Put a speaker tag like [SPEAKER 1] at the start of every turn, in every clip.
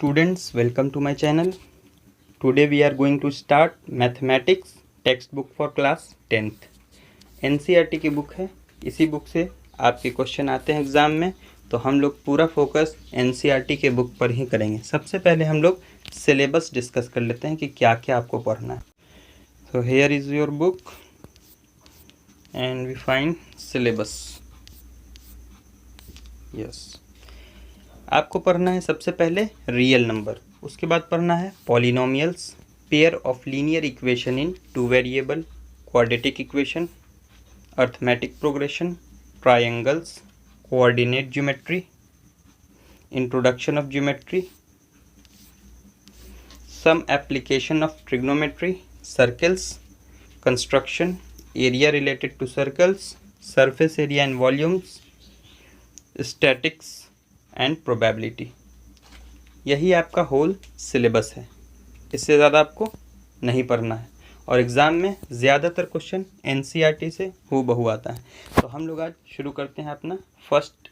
[SPEAKER 1] students, welcome to my channel. Today we are going to start mathematics textbook for class 10th. NCERT की book है, इसी book से आपके question आते हैं एग्ज़ाम में, तो हम लोग पूरा फोकस NCERT के बुक पर ही करेंगे। सबसे पहले हम लोग सिलेबस डिस्कस कर लेते हैं कि क्या क्या आपको पढ़ना है। So here is your book and we find syllabus. Yes. आपको पढ़ना है सबसे पहले रियल नंबर, उसके बाद पढ़ना है polynomials, pair of linear equation in two variable, quadratic equation, arithmetic progression, triangles, coordinate geometry, introduction of geometry, some application of trigonometry, circles, construction, area related to circles, surface area and volumes, statics and probability. यही आपका whole syllabus है, इससे ज़्यादा आपको नहीं पढ़ना है और एग्ज़ाम में ज़्यादातर क्वेश्चन NCERT से हूबहू आता है। तो हम लोग आज शुरू करते हैं अपना first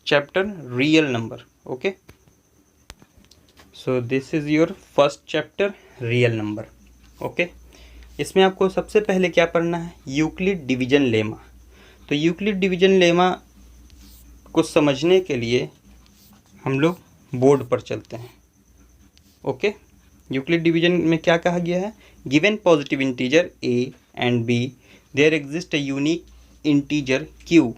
[SPEAKER 1] chapter real number. Okay, so this is your first chapter real number. Okay, इसमें आपको सबसे पहले क्या पढ़ना है, यूक्लिड डिवीजन लेमा। तो यूक्लिड डिवीजन लेमा को समझने के लिए हम लोग बोर्ड पर चलते हैं। ओके, यूक्लिड डिवीजन में क्या कहा गया है, given positive integer a and b there exist a unique integer q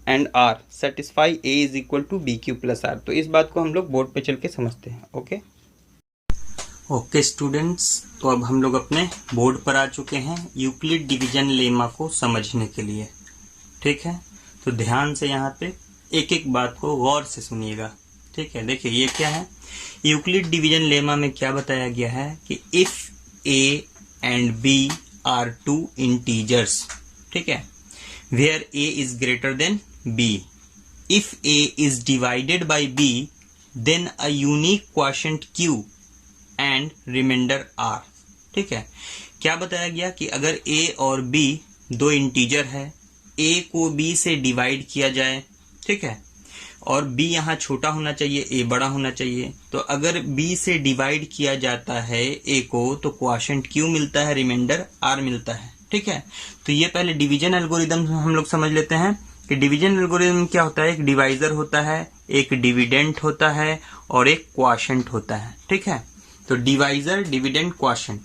[SPEAKER 1] and r satisfy a is equal to B Q plus are. तो इस बात को हम लोग बोर्ड पे चल के समझते हैं। ओके स्टूडेंट्स, तो अब हम लोग अपने बोर्ड पर आ चुके हैं यूक्लिड डिवीजन लेमा को समझने के लिए। ठीक है, तो ध्यान से यहाँ पे एक एक बात को गौर से सुनिएगा। ठीक है, देखिए ये क्या है, यूक्लिड डिवीजन लेमा में क्या बताया गया है कि if a and b are two integers, ठीक है, where a is greater than b, if a is divided by b then a unique quotient q and remainder r। ठीक है, क्या बताया गया कि अगर a और b दो इंटीजर है, a को b से डिवाइड किया जाए, ठीक है, और b यहाँ छोटा होना चाहिए, a बड़ा होना चाहिए, तो अगर b से डिवाइड किया जाता है a को तो क्वोशिएंट q मिलता है, रिमाइंडर r मिलता है। ठीक है, तो ये पहले डिवीजन एल्गोरिदम हम लोग समझ लेते हैं कि डिवीजन एल्गोरिदम क्या होता है, एक डिवाइजर होता है, एक डिविडेंट होता है और एक क्वोशिएंट होता है। ठीक है, तो डिवाइजर, डिविडेंट, क्वोशिएंट,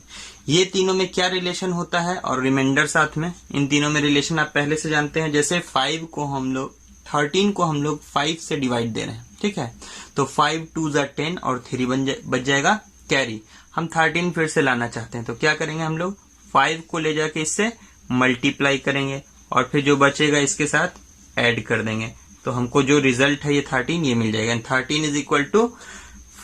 [SPEAKER 1] ये तीनों में क्या रिलेशन होता है और रिमाइंडर साथ में, इन तीनों में रिलेशन आप पहले से जानते हैं। जैसे 13 को हम लोग 5 से डिवाइड दे रहे हैं, ठीक है, तो 5 2 जा 10 और 3 बच जाएगा कैरी। हम 13 फिर से लाना चाहते हैं तो क्या करेंगे, हम लोग 5 को ले जाके इससे मल्टीप्लाई करेंगे और फिर जो बचेगा इसके साथ ऐड कर देंगे, तो हमको जो रिजल्ट है ये 13 ये मिल जाएगा। 13 is equal to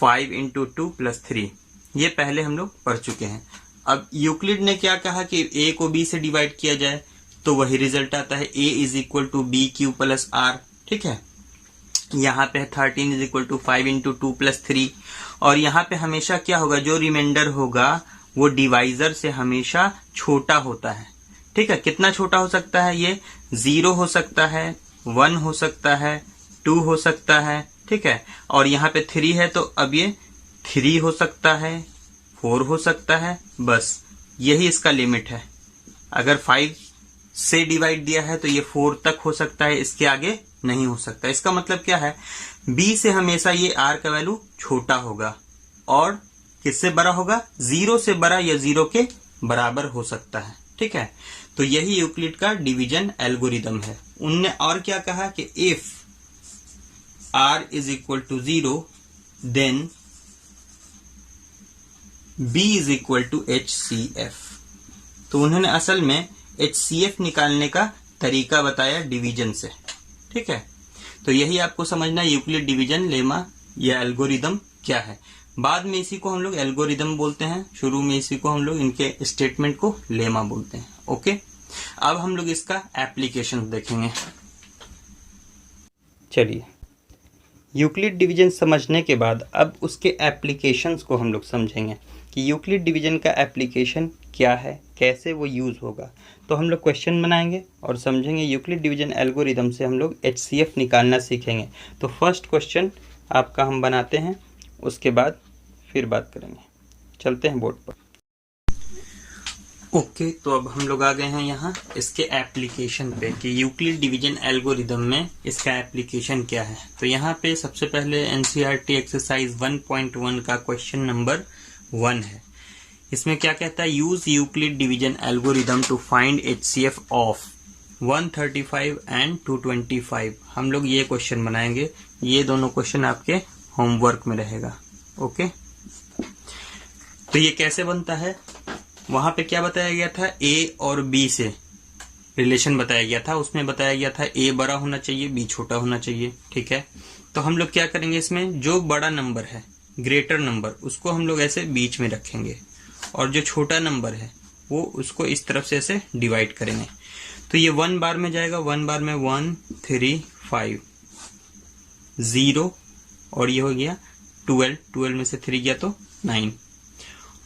[SPEAKER 1] 5 into 2 plus 3, ये पहले हम लोग पढ़ चुके हैं। अब यूक्लिड ने क्या कहा कि a को b से डिवाइड किया जाए, तो वही रिजल्ट आता है a is equal to B Q plus R. ठीक है, यहाँ पे 13 is equal to 5 into 2 plus 3, और यहाँ पे हमेशा क्या होगा, जो रिमाइंडर होगा वो डिवाइजर से हमेशा छोटा होता है। ठीक है, कितना छोटा हो सकता है, ये 0 हो सकता है, 1 हो सकता है, 2 हो सकता है। ठीक है, और यहाँ पे 3 है तो अब ये 3 हो सकता है, 4 हो सकता है, बस यही इसका लिमिट है। अगर 5 से डिवाइड दिया है तो ये 4 तक हो सकता है, इसके आगे नहीं हो सकता। इसका मतलब क्या है, b से हमेशा ये r का वैल्यू छोटा होगा और किससे बड़ा होगा, 0 से बड़ा या 0 के बराबर हो सकता है। ठीक है, तो यही यूक्लिड का डिवीजन एल्गोरिदम है। उनने और क्या कहा कि if r is equal to 0 then b is equal to HCF। तो उन्होंने असल में HCF निकालने का तरीका बताया डिवीजन से। ठीक है, तो यही आपको समझना यूक्लिड डिवीजन लेमा या एल्गोरिदम क्या है। बाद में इसी को हम लोग एल्गोरिदम बोलते हैं, शुरू में इसी को हम लोग इनके स्टेटमेंट को लेमा बोलते हैं। ओके, अब हम लोग इसका एप्लीकेशन देखेंगे। चलिए, यूक्लिड डिवीजन समझने के बाद अब उसके एप्लीकेशंस को हम लोग समझेंगे कि यूक्लिड डिवीजन का एप्लीकेशन क्या है, कैसे वो यूज़ होगा। तो हम लोग क्वेश्चन बनाएंगे और समझेंगे यूक्लिड डिवीजन एल्गोरिदम से हम लोग HCF निकालना सीखेंगे। तो फर्स्ट क्वेश्चन आपका हम बनाते हैं उसके बाद फिर बात करेंगे। चलते हैं बोर्ड पर। ओके, तो अब हम लोग आ गए हैं यहाँ इसके एप्लीकेशन पे कि यूक्लिड डिवीजन एल्गोरिदम में इसका एप्लीकेशन क्या है। तो यहाँ पे सबसे पहले एनसीईआरटी एक्सरसाइज 1.1 का क्वेश्चन नंबर 1 है। इसमें क्या कहता है, use Euclid division algorithm to find HCF of 135 and 225। हम लोग ये क्वेश्चन बनाएंगे, ये दोनों क्वेश्चन आपके होमवर्क में रहेगा। ओके, तो ये कैसे बनता है, वहां पे क्या बताया गया था, ए और बी से रिलेशन बताया गया था। उसमें बताया गया था ए बड़ा होना चाहिए, बी छोटा होना चाहिए। ठीक है, तो हम लोग क्या करेंगे, इसमें जो बड़ा नंबर है, ग्रेटर नंबर, उसको हम लोग ऐसे बीच में रखेंगे और जो छोटा नंबर है वो उसको इस तरफ से ऐसे डिवाइड करेंगे। तो ये 1 बार में जाएगा, 1 बार में 1 3 5 0 और ये हो गया 12, 12 में से 3 गया तो 9।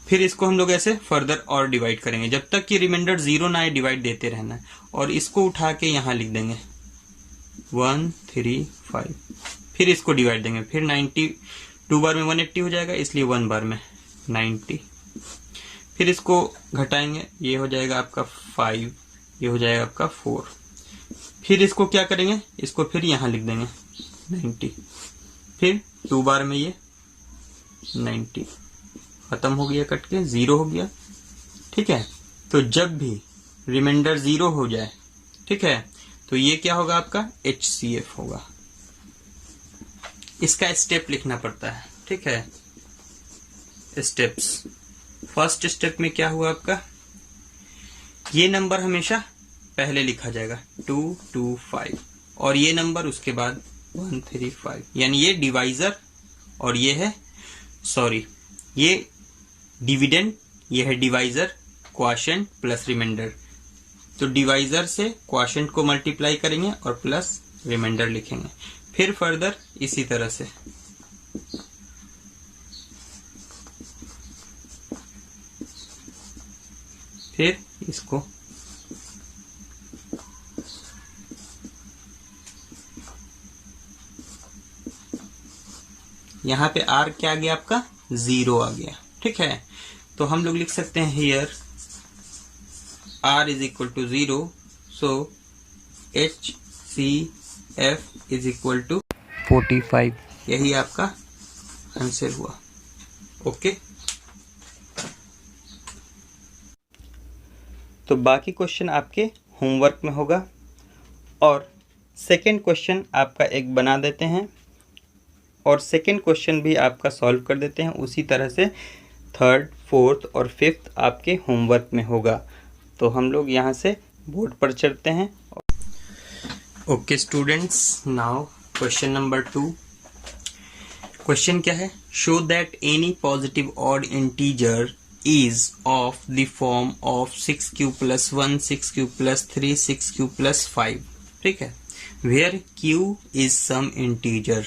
[SPEAKER 1] फिर इसको हम लोग ऐसे फर्दर और डिवाइड करेंगे, जब तक कि रिमाइंडर 0 ना आए डिवाइड देते रहना है। और इसको उठा के यहाँ लिख देंगे 1 3 5, फिर इसको डिवाइड देंगे, फिर 90, 2 बार में 180 हो जाएगा, इसलिए 1 बार में 90। फिर इसको घटाएंगे, ये हो जाएगा आपका 5, ये हो जाएगा आपका 4। फिर इसको क्या करेंगे, इसको फिर यहाँ लिख देंगे 90, फिर 2 बार में ये 90, खत्म हो गया, कट के 0 हो गया। ठीक है, तो जब भी रिमाइंडर 0 हो जाए, ठीक है, तो ये क्या होगा, आपका HCF होगा। इसका स्टेप लिखना पड़ता है। ठीक है, स्टेप्स। फर्स्ट स्टेप में क्या हुआ आपका, ये नंबर हमेशा पहले लिखा जाएगा 2 2 5 और ये नंबर उसके बाद 1 3 5, यानी ये डिवाइजर और ये है, सॉरी, ये डिविडेंड, ये है डिवाइजर, क्वोशिएंट प्लस रिमाइंडर। तो डिवाइजर से क्वोशिएंट को मल्टीप्लाई करेंगे और प्लस रिमाइंडर लिखेंगे। फिर फर्दर इसी तरह से। फिर इसको यहाँ पे आर क्या आ गया, आपका 0 आ गया। ठीक है, तो हम लोग लिख सकते हैं here R is equal to 0, so HCF is equal to 45। यही आपका आंसर हुआ। ओके, तो बाकी क्वेश्चन आपके होमवर्क में होगा और सेकंड क्वेश्चन आपका एक बना देते हैं और सेकंड क्वेश्चन भी आपका सॉल्व कर देते हैं। उसी तरह से थर्ड, फोर्थ और फिफ्थ आपके होमवर्क में होगा। तो हम लोग यहाँ से बोर्ड पर चलते हैं। Okay students, now question number 2। Question क्या है, show that any positive odd integer is of the form of 6q plus 1 6q plus 3 6q plus 5। ठीक है, where q is some integer।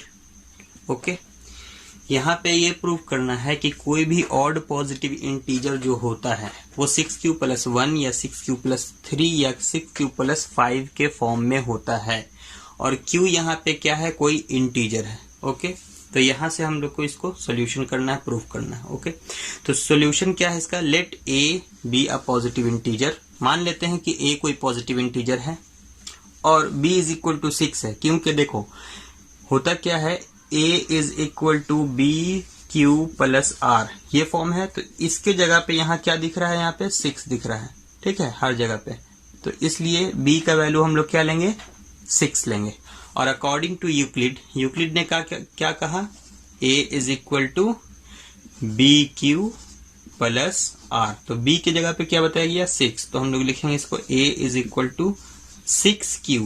[SPEAKER 1] Okay, यहाँ पे ये प्रूव करना है कि कोई भी ऑड पॉजिटिव इंटीजर जो होता है वो 6q plus 1 या 6q plus 3 या 6q plus 5 के फॉर्म में होता है और q यहाँ पे क्या है, कोई इंटीजर है। ओके, तो यहाँ से हम लोग को इसको सोल्यूशन करना है, प्रूफ करना है। ओके, तो सोल्यूशन क्या है इसका, let a be a positive integer. मान लेते हैं कि a कोई पॉजिटिव इंटीजर है और b इज इक्वल टू 6 है, क्योंकि देखो होता क्या है, a is equal to B Q plus r, ये फॉर्म है। तो इसके जगह पे यहाँ क्या दिख रहा है, यहाँ पे 6 दिख रहा है। ठीक है, हर जगह पे, तो इसलिए b का वैल्यू हम लोग क्या लेंगे, 6 लेंगे। और अकॉर्डिंग टू यूक्लिड ने क्या कहा, a is equal to B Q plus are. तो b की जगह पे क्या बताया गया, 6, तो हम लोग लिखेंगे इसको a is equal to 6q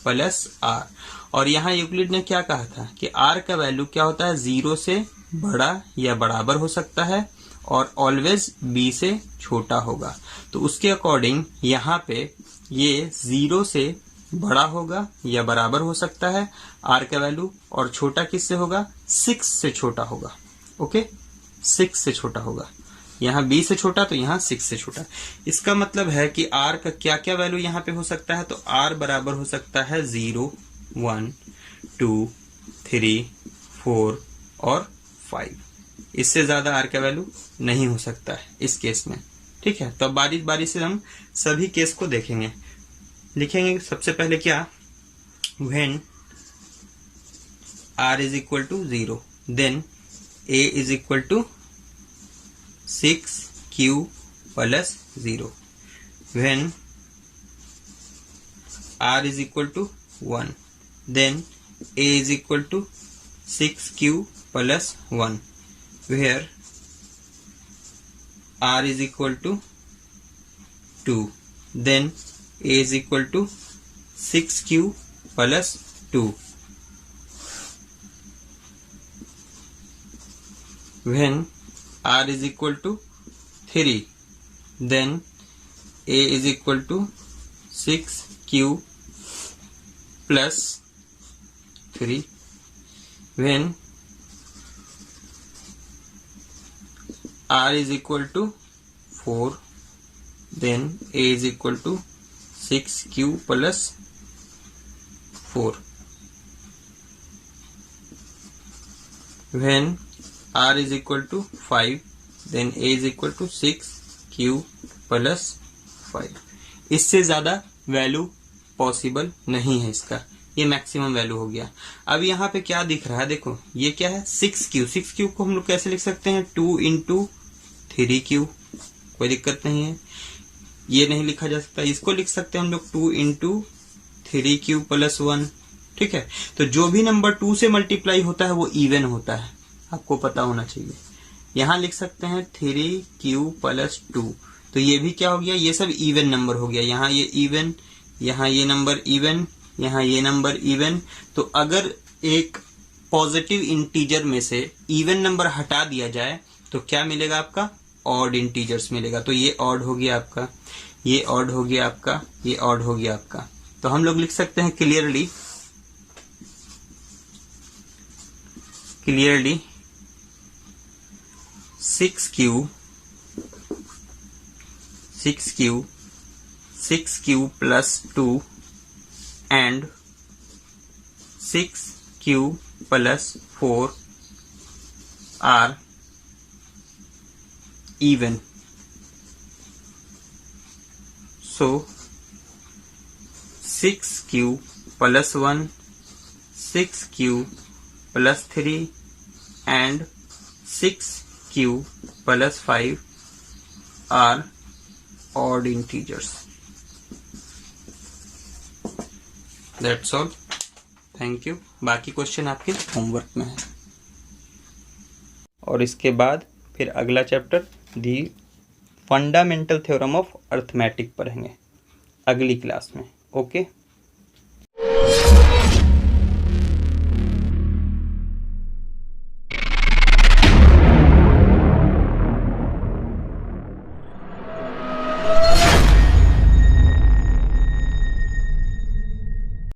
[SPEAKER 1] plus R. और यहाँ यूक्लिड ने क्या कहा था कि r का वैल्यू क्या होता है, 0 से बड़ा या बराबर हो सकता है और ऑलवेज b से छोटा होगा। तो उसके अकॉर्डिंग यहाँ पे ये 0 से बड़ा होगा या बराबर हो सकता है r का वैल्यू, और छोटा किससे होगा, 6 से छोटा होगा। ओके, 6 से छोटा होगा, यहाँ b से छोटा तो यहाँ 6 से छोटा। इसका मतलब है कि r का क्या क्या वैल्यू यहाँ पे हो सकता है, तो r बराबर हो सकता है 0 1 2 3 4 और 5। इससे ज़्यादा आर का वैल्यू नहीं हो सकता है इस केस में। ठीक है, तो अब बारी बारी से हम सभी केस को देखेंगे। लिखेंगे सबसे पहले क्या, when r is equal to 0 then a is equal to 6q plus 0. When r is equal to 1 then a is equal to 6q plus 1, where r is equal to 2 then a is equal to 6q plus 2. When r is equal to 3 then a is equal to 6q plus 3. When r is equal to 4 then a is equal to 6q plus 4. When r is equal to 5 then a is equal to 6q plus 5. इससे ज़्यादा value possible नहीं है इसका, ये maximum value हो गया। अब यहाँ पे क्या दिख रहा है, देखो ये क्या है 6q। 6q को हम लोग कैसे लिख सकते हैं, 2 into 3q, कोई दिक्कत नहीं है। ये नहीं लिखा जा सकता, इसको लिख सकते हैं हम लोग 2 into 3q plus 1। ठीक है, तो जो भी नंबर 2 से मल्टीप्लाई होता है वो इवन होता है, आपको पता होना चाहिए। यहां लिख सकते हैं 3q plus 2, तो ये भी क्या हो गया, ये सब इवन नंबर हो गया। यहाँ ये इवन, यहाँ ये नंबर इवन, यहाँ ये नंबर इवन। तो अगर एक पॉजिटिव इंटीजर में से इवन नंबर हटा दिया जाए तो क्या मिलेगा आपका, ऑड इंटीजर्स मिलेगा। तो ये ऑड हो गया आपका, ये ऑड हो गया आपका, ये ऑड हो गया आपका। तो हम लोग लिख सकते हैं clearly 6q plus 2 and 6q plus 4 are even. So 6q plus 1, 6q plus 3 and 6q plus 5 are odd integers. That's all. Thank you. बाकी क्वेश्चन आपके होमवर्क में है। और इसके बाद फिर अगला chapter the fundamental theorem of arithmetic पढ़ेंगे अगली क्लास में। ओके।